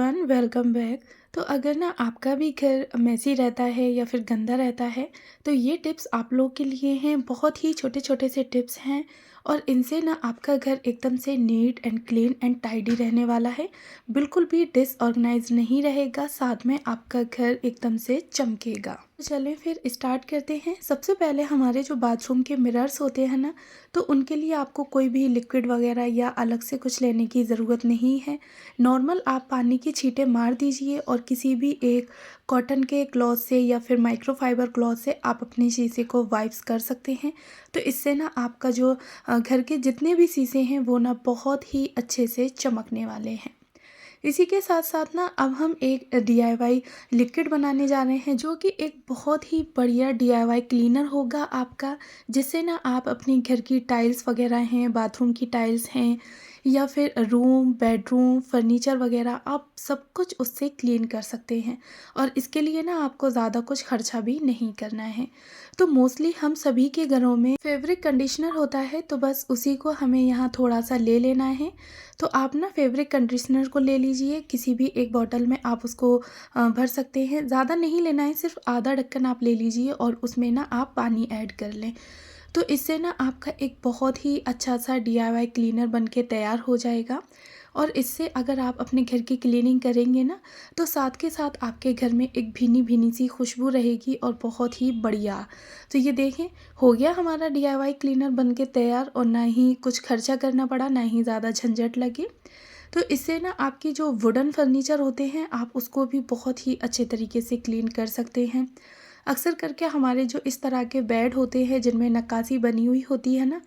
Everyone, welcome back. तो अगर ना आपका भी घर मेसी रहता है या फिर गंदा रहता है, तो ये टिप्स आप लोग के लिए हैं। बहुत ही छोटे छोटे से टिप्स हैं और इनसे ना आपका घर एकदम से neat and clean and tidy रहने वाला है। बिल्कुल भी डिसऑर्गेनाइज नहीं रहेगा, साथ में आपका घर एकदम से चमकेगा। तो चलें फिर स्टार्ट करते हैं। सबसे पहले हमारे जो बाथरूम के मिरर्स होते हैं ना, तो उनके लिए आपको कोई भी लिक्विड वगैरह या अलग से कुछ लेने की ज़रूरत नहीं है। नॉर्मल आप पानी की छींटे मार दीजिए और किसी भी एक कॉटन के क्लॉथ से या फिर माइक्रोफाइबर क्लॉथ से आप अपने शीशे को वाइप्स कर सकते हैं। तो इससे ना आपका जो घर के जितने भी शीशे हैं वो ना बहुत ही अच्छे से चमकने वाले हैं। इसी के साथ साथ ना अब हम एक डीआईवाई लिक्विड बनाने जा रहे हैं, जो कि एक बहुत ही बढ़िया डीआईवाई क्लीनर होगा आपका, जिससे ना आप अपने घर की टाइल्स वगैरह हैं, बाथरूम की टाइल्स हैं या फिर रूम बेडरूम फर्नीचर वगैरह, आप सब कुछ उससे क्लीन कर सकते हैं। और इसके लिए ना आपको ज़्यादा कुछ खर्चा भी नहीं करना है। तो मोस्टली हम सभी के घरों में फैब्रिक कंडीशनर होता है, तो बस उसी को हमें यहाँ थोड़ा सा ले लेना है। तो आप ना फैब्रिक कंडीशनर को ले लीजिए, किसी भी एक बॉटल में आप उसको भर सकते हैं। ज़्यादा नहीं लेना है, सिर्फ आधा ढक्कन आप ले लीजिए और उसमें ना आप पानी ऐड कर लें। तो इससे ना आपका एक बहुत ही अच्छा सा डीआईवाई क्लीनर बन के तैयार हो जाएगा। और इससे अगर आप अपने घर की क्लीनिंग करेंगे ना, तो साथ के साथ आपके घर में एक भीनी भीनी सी खुशबू रहेगी और बहुत ही बढ़िया। तो ये देखें, हो गया हमारा डीआईवाई क्लीनर बन के तैयार और ना ही कुछ खर्चा करना पड़ा, ना ही ज़्यादा झंझट लगे। तो इससे ना आपकी जो वुडन फर्नीचर होते हैं, आप उसको भी बहुत ही अच्छे तरीके से क्लीन कर सकते हैं। अक्सर करके हमारे जो इस तरह के बेड होते हैं जिनमें नक्काशी बनी हुई होती है ना,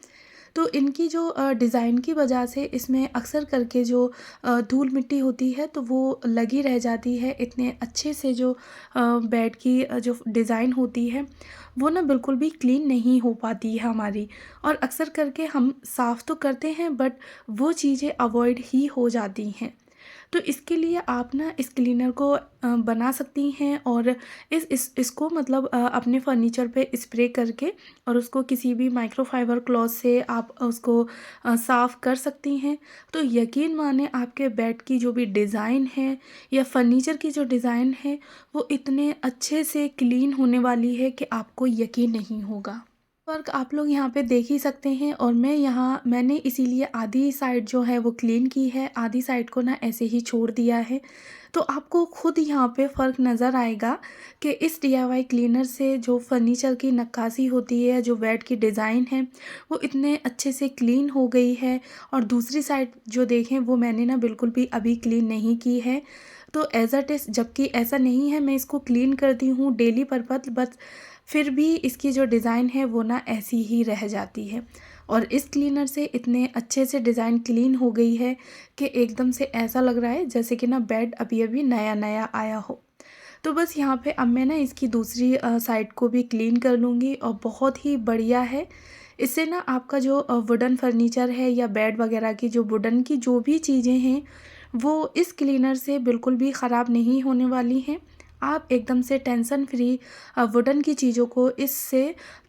तो इनकी जो डिज़ाइन की वजह से इसमें अक्सर करके जो धूल मिट्टी होती है तो वो लगी रह जाती है। इतने अच्छे से जो बेड की जो डिज़ाइन होती है वो ना बिल्कुल भी क्लीन नहीं हो पाती है हमारी। और अक्सर करके हम साफ़ तो करते हैं, बट वो चीज़ें अवॉइड ही हो जाती हैं। तो इसके लिए आप ना इस क्लीनर को बना सकती हैं और इसको मतलब अपने फर्नीचर पे स्प्रे करके और उसको किसी भी माइक्रोफाइबर क्लॉथ से आप उसको साफ़ कर सकती हैं। तो यकीन माने, आपके बेड की जो भी डिज़ाइन है या फर्नीचर की जो डिज़ाइन है, वो इतने अच्छे से क्लीन होने वाली है कि आपको यकीन नहीं होगा। वर्क आप लोग यहाँ पे देख ही सकते हैं। और मैंने इसीलिए आधी साइड जो है वो क्लीन की है, आधी साइड को ना ऐसे ही छोड़ दिया है। तो आपको खुद यहाँ पे फ़र्क नज़र आएगा कि इस डीआईवाई क्लीनर से जो फर्नीचर की नक्काशी होती है, जो बेड की डिज़ाइन है, वो इतने अच्छे से क्लीन हो गई है। और दूसरी साइड जो देखें, वो मैंने ना बिल्कुल भी अभी क्लीन नहीं की है। तो एज़ अ टेस्ट, जबकि ऐसा नहीं है, मैं इसको क्लीन करती हूँ डेली पर्पज़, बस फिर भी इसकी जो डिज़ाइन है वो ना ऐसी ही रह जाती है। और इस क्लीनर से इतने अच्छे से डिज़ाइन क्लीन हो गई है कि एकदम से ऐसा लग रहा है जैसे कि ना बेड अभी अभी नया नया आया हो। तो बस यहाँ पे अब मैं ना इसकी दूसरी साइड को भी क्लीन कर लूँगी और बहुत ही बढ़िया है। इससे ना आपका जो वुडन फर्नीचर है या बेड वगैरह की जो वुडन की जो भी चीज़ें हैं, वो इस क्लीनर से बिल्कुल भी ख़राब नहीं होने वाली हैं। आप एकदम से टेंशन फ्री वुडन की चीज़ों को इससे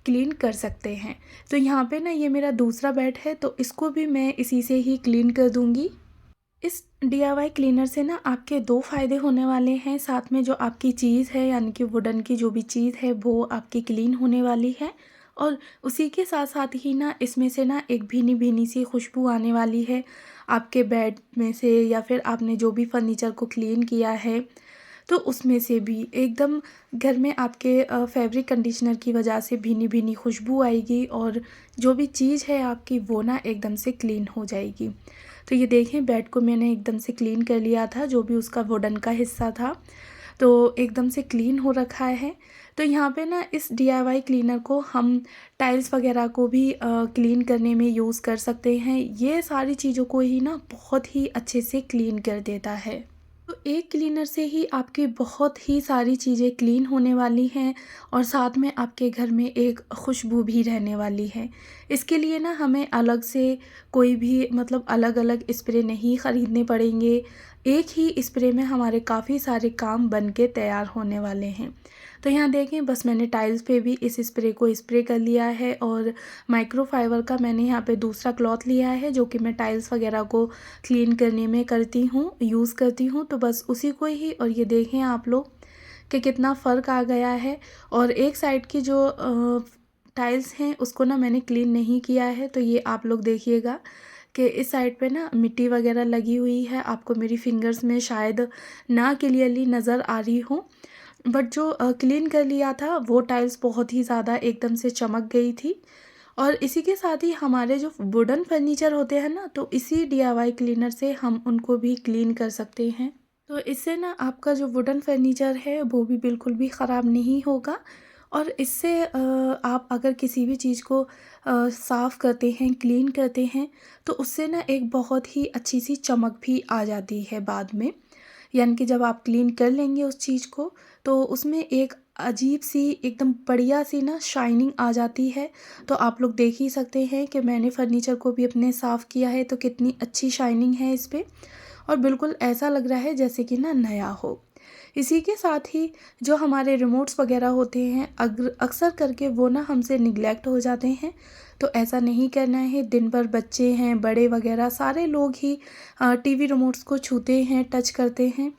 क्लीन कर सकते हैं। तो यहाँ पे ना ये मेरा दूसरा बेड है, तो इसको भी मैं इसी से ही क्लीन कर दूँगी। इस डीआईवाई क्लीनर से ना आपके दो फ़ायदे होने वाले हैं। साथ में जो आपकी चीज़ है, यानी कि वुडन की जो भी चीज़ है, वो आपकी क्लीन होने वाली है। और उसी के साथ साथ ही ना इसमें से ना एक भीनी भीनी सी खुशबू आने वाली है आपके बेड में से, या फिर आपने जो भी फर्नीचर को क्लीन किया है तो उसमें से भी एकदम घर में आपके फैब्रिक कंडीशनर की वजह से भीनी भीनी खुशबू आएगी और जो भी चीज़ है आपकी वो ना एकदम से क्लीन हो जाएगी। तो ये देखें, बेड को मैंने एकदम से क्लीन कर लिया था, जो भी उसका वुडन का हिस्सा था तो एकदम से क्लीन हो रखा है। तो यहाँ पे ना इस डीआईवाई क्लीनर को हम टाइल्स वगैरह को भी क्लीन करने में यूज़ कर सकते हैं। ये सारी चीज़ों को ही ना बहुत ही अच्छे से क्लीन कर देता है। तो एक क्लीनर से ही आपकी बहुत ही सारी चीज़ें क्लीन होने वाली हैं और साथ में आपके घर में एक खुशबू भी रहने वाली है। इसके लिए ना हमें अलग से कोई भी मतलब अलग अलग स्प्रे नहीं ख़रीदने पड़ेंगे। एक ही स्प्रे में हमारे काफ़ी सारे काम बन के तैयार होने वाले हैं। तो यहाँ देखें बस मैंने टाइल्स पे भी इस स्प्रे को स्प्रे कर लिया है और माइक्रोफाइबर का मैंने यहाँ पे दूसरा क्लॉथ लिया है जो कि मैं टाइल्स वगैरह को क्लीन करने में करती हूँ, यूज़ करती हूँ। तो बस उसी को ही, और ये देखें आप लोग कि कितना फ़र्क आ गया है। और एक साइड की जो टाइल्स हैं उसको ना मैंने क्लीन नहीं किया है, तो ये आप लोग देखिएगा कि इस साइड पे ना मिट्टी वगैरह लगी हुई है। आपको मेरी फिंगर्स में शायद ना क्लियरली नज़र आ रही हो, बट जो क्लीन कर लिया था वो टाइल्स बहुत ही ज़्यादा एकदम से चमक गई थी। और इसी के साथ ही हमारे जो वुडन फर्नीचर होते हैं ना, तो इसी डीआईवाई क्लीनर से हम उनको भी क्लीन कर सकते हैं। तो इससे ना आपका जो वुडन फर्नीचर है वो भी बिल्कुल भी ख़राब नहीं होगा। और इससे आप अगर किसी भी चीज़ को साफ़ करते हैं, क्लीन करते हैं, तो उससे ना एक बहुत ही अच्छी सी चमक भी आ जाती है बाद में। यानी कि जब आप क्लीन कर लेंगे उस चीज़ को, तो उसमें एक अजीब सी एकदम बढ़िया सी ना शाइनिंग आ जाती है। तो आप लोग देख ही सकते हैं कि मैंने फर्नीचर को भी अपने साफ़ किया है तो कितनी अच्छी शाइनिंग है इस पे, और बिल्कुल ऐसा लग रहा है जैसे कि ना नया हो। इसी के साथ ही जो हमारे रिमोट्स वगैरह होते हैं, अगर अक्सर करके वो ना हमसे निग्लेक्ट हो जाते हैं। तो ऐसा नहीं करना है। दिन भर बच्चे हैं, बड़े वगैरह सारे लोग ही टीवी रिमोट्स को छूते हैं, टच करते हैं।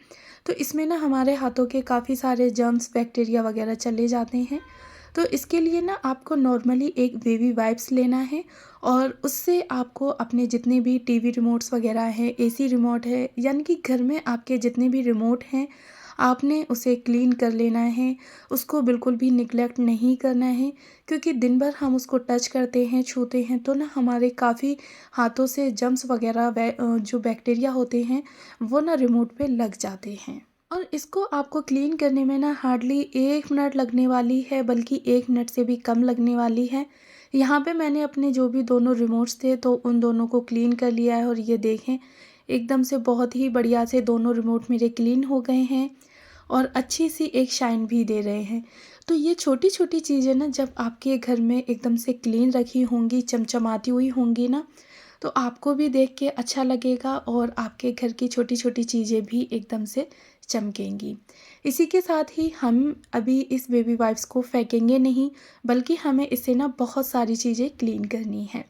तो इसमें ना हमारे हाथों के काफ़ी सारे जर्म्स, बैक्टीरिया वगैरह चले जाते हैं। तो इसके लिए ना आपको नॉर्मली एक बेबी वाइप्स लेना है, और उससे आपको अपने जितने भी टीवी रिमोट्स वगैरह हैं, एसी रिमोट है, यानी कि घर में आपके जितने भी रिमोट हैं, आपने उसे क्लीन कर लेना है। उसको बिल्कुल भी निगलेक्ट नहीं करना है, क्योंकि दिन भर हम उसको टच करते हैं, छूते हैं, तो ना हमारे काफ़ी हाथों से जर्म्स वगैरह जो बैक्टीरिया होते हैं वो ना रिमोट पे लग जाते हैं। और इसको आपको क्लीन करने में ना हार्डली 1 मिनट लगने वाली है, बल्कि 1 मिनट से भी कम लगने वाली है। यहाँ पे मैंने अपने जो भी दोनों रिमोट्स थे तो उन दोनों को क्लीन कर लिया है, और ये देखें एकदम से बहुत ही बढ़िया से दोनों रिमोट मेरे क्लीन हो गए हैं और अच्छी सी एक शाइन भी दे रहे हैं। तो ये छोटी छोटी चीज़ें ना जब आपके घर में एकदम से क्लीन रखी होंगी, चमचमाती हुई होंगी ना, तो आपको भी देख के अच्छा लगेगा और आपके घर की छोटी छोटी चीज़ें भी एकदम से चमकेंगी। इसी के साथ ही हम अभी इस बेबी वाइप्स को फेंकेंगे नहीं, बल्कि हमें इससे ना बहुत सारी चीज़ें क्लीन करनी है।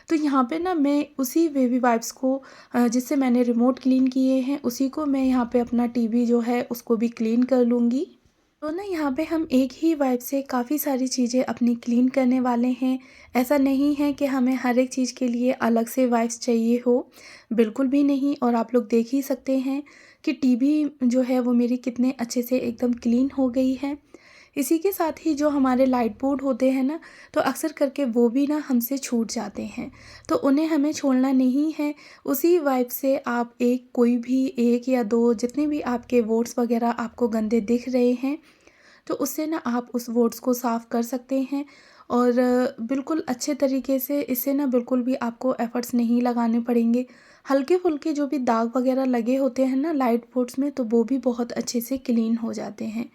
तो यहाँ पे ना मैं उसी बेबी वाइप्स को जिससे मैंने रिमोट क्लीन किए हैं, उसी को मैं यहाँ पे अपना टीवी जो है उसको भी क्लीन कर लूँगी। तो ना यहाँ पे हम एक ही वाइप से काफ़ी सारी चीज़ें अपनी क्लीन करने वाले हैं। ऐसा नहीं है कि हमें हर एक चीज़ के लिए अलग से वाइप्स चाहिए हो, बिल्कुल भी नहीं। और आप लोग देख ही सकते हैं कि टीवी जो है वो मेरी कितने अच्छे से एकदम क्लीन हो गई है। इसी के साथ ही जो हमारे लाइट बोर्ड होते हैं ना, तो अक्सर करके वो भी ना हमसे छूट जाते हैं, तो उन्हें हमें छोड़ना नहीं है। उसी वाइप से आप एक कोई भी 1 या 2 जितने भी आपके बोर्ड्स वगैरह आपको गंदे दिख रहे हैं, तो उससे ना आप उस बोर्ड्स को साफ़ कर सकते हैं। और बिल्कुल अच्छे तरीके से इससे ना बिल्कुल भी आपको एफ़र्ट्स नहीं लगाने पड़ेंगे। हल्के-फुल्के जो भी दाग वगैरह लगे होते हैं ना लाइट बोर्ड्स में, तो वो भी बहुत अच्छे से क्लीन हो जाते हैं।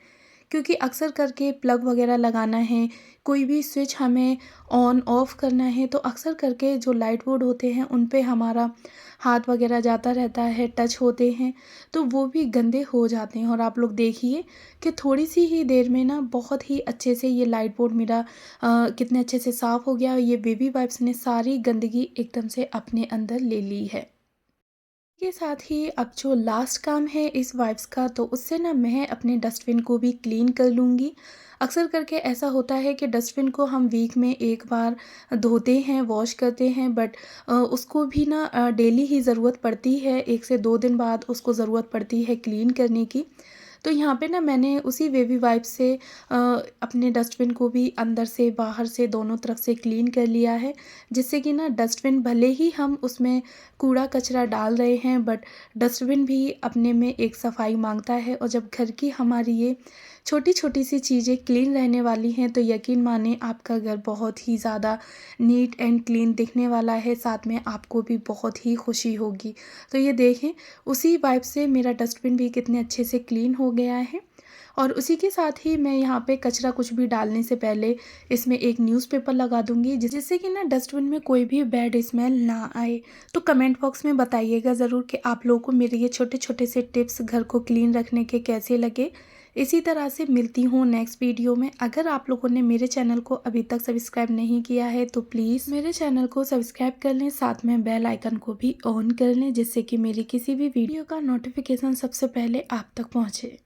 क्योंकि अक्सर करके प्लग वगैरह लगाना है, कोई भी स्विच हमें ऑन ऑफ़ करना है, तो अक्सर करके जो लाइट बोर्ड होते हैं उन पे हमारा हाथ वगैरह जाता रहता है, टच होते हैं, तो वो भी गंदे हो जाते हैं। और आप लोग देखिए कि थोड़ी सी ही देर में ना बहुत ही अच्छे से ये लाइट बोर्ड मेरा कितने अच्छे से साफ़ हो गया, और ये बेबी वाइप्स ने सारी गंदगी एकदम से अपने अंदर ले ली है। के साथ ही अब जो लास्ट काम है इस वाइप्स का, तो उससे ना मैं अपने डस्टबिन को भी क्लीन कर लूँगी। अक्सर करके ऐसा होता है कि डस्टबिन को हम वीक में 1 बार धोते हैं, वॉश करते हैं, बट उसको भी ना डेली ही ज़रूरत पड़ती है, 1 से 2 दिन बाद उसको ज़रूरत पड़ती है क्लीन करने की। तो यहाँ पे ना मैंने उसी बेबी वाइप से अपने डस्टबिन को भी अंदर से बाहर से दोनों तरफ से क्लीन कर लिया है, जिससे कि ना डस्टबिन भले ही हम उसमें कूड़ा कचरा डाल रहे हैं, बट डस्टबिन भी अपने में एक सफाई मांगता है। और जब घर की हमारी ये छोटी छोटी सी चीज़ें क्लीन रहने वाली हैं, तो यकीन माने आपका घर बहुत ही ज़्यादा नीट एंड क्लीन दिखने वाला है, साथ में आपको भी बहुत ही खुशी होगी। तो ये देखें उसी वाइप से मेरा डस्टबिन भी कितने अच्छे से क्लीन हो गया है। और उसी के साथ ही मैं यहाँ पे कचरा कुछ भी डालने से पहले इसमें एक न्यूज़पेपर लगा दूँगी, जिससे कि ना डस्टबिन में कोई भी बैड स्मेल ना आए। तो कमेंट बॉक्स में बताइएगा ज़रूर कि आप लोगों को मेरे ये छोटे-छोटे से टिप्स घर को क्लीन रखने के कैसे लगे। इसी तरह से मिलती हूँ नेक्स्ट वीडियो में। अगर आप लोगों ने मेरे चैनल को अभी तक सब्सक्राइब नहीं किया है तो प्लीज़ मेरे चैनल को सब्सक्राइब कर लें, साथ में बेल आइकन को भी ऑन कर लें, जिससे कि मेरी किसी भी वीडियो का नोटिफिकेशन सबसे पहले आप तक पहुँचे।